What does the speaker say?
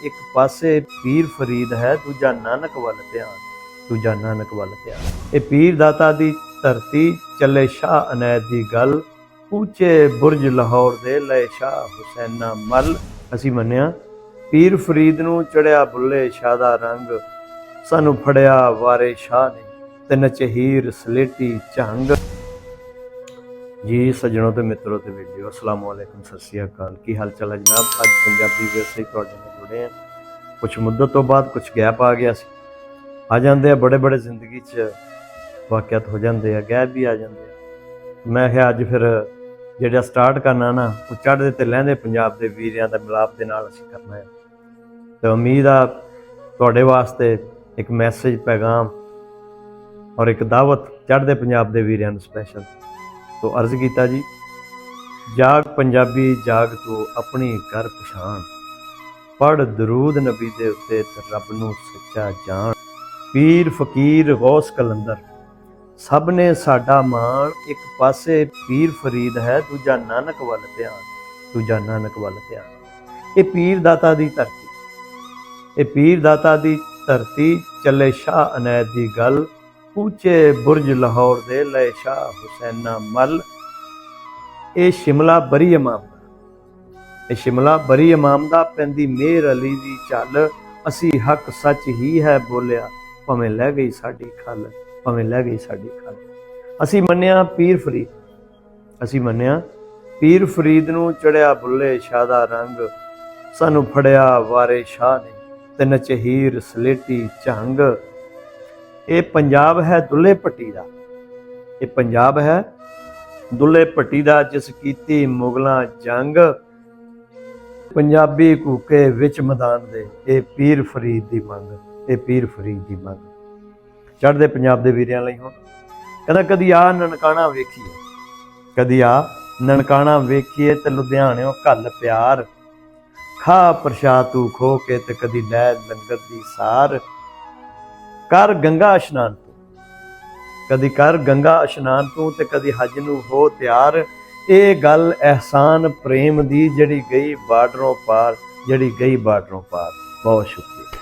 एक पासे पीर फरीद है, दूजा नानक वल ध्यान, दूजा नानक वल ध्यान। ये पीर दाता दी धरती चले शाह अनैत दी गल, ऊंचे बुरज लाहौर दे लए शाह हुसैना मल। असी मन्निया पीर फरीद नूं चढ़िया बुल्ले शाह दा रंग, सानू फड़िया वारे शाह ने ते नचे हीर सलेटी झंग। जी सज्जनों ते मित्रों ते वीडियो अस्सलाम वालेकुम, सत श्री अकाल। की हाल चाल है जनाब? अज पंजाबी विरसे तुहाडे नाल जुड़े हैं। कुछ मुद्दत तो बाद कुछ गैप आ गया सी, आ जाते बड़े बड़े जिंदगी च वाक़यात हो जाते हैं, गैप भी आ जाते हैं। मैं क्या अज फिर जिहड़ा स्टार्ट करना ना वो चढ़दे ते लहंदे पंजाब के वीरियां दा मिलाप दे नाल असीं करना है। तो उम्मीद आ तुहाडे वास्ते एक मैसेज पैगाम और एक दावत चढ़दे पंजाब के वीरियां नूं स्पैशल। तो अर्ज किया जी, जाग पंजाबी जाग तू अपनी कर पछाण, पढ़ दरूद नबी दे उत्ते रब नूं सच्चा जान। पीर फकीर गौस कलंदर सब ने साडा मान, एक पासे पीर फरीद है, दूजा नानक वल ध्यान, दूजा नानक वल ध्यान। ये पीर दाता दी धरती, ये पीर दाता दी धरती चले शाह अनैत दी गल, ऊंचे बुरज लाहौर दे लए शाह हुसैना मल। ये शिमला बरी इमाम दा, ये शिमला बरी इमाम दा पैंदी मेहर अली दी चल। असी हक सच ही है बोलिया, भावें लै गई साडी खल, भावें लै गई साडी खल। असी मन्निया पीर फरीद, असी मन्निया पीर फरीद नूं चढ़िया बुल्ले शाह दा रंग, सानू फड़िया वारे शाह ने ते नचे हीर सलेटी झंग। ये पंजाब है दुल्हे भट्टी दा, ये पंजाब है दुल्हे भट्टी दा, जिस कीती मुगलां जंग। पंजाबी कूके विच मैदान दे, ये पीर फरीद दी मंग, ये पीर फरीद दी मंग। चढ़दे पंजाब दे वीरियां लई हुण कहंदा कदी आ ननकाणा वेखीए, कदी आ ननकाणा वेखीए ते लुधियाणियों घल प्यार। खा प्रशाद तू खो के ते कदी लै लंगर दी सार। कर गंगा इशनान तू, कदी कर गंगा इशनान तू ते कदी हज नूं हो तैयार। ये गल एहसान प्रेम दी जड़ी गई बार्डरों पार, जड़ी गई बार्डरों पार। बहुत शुक्रिया।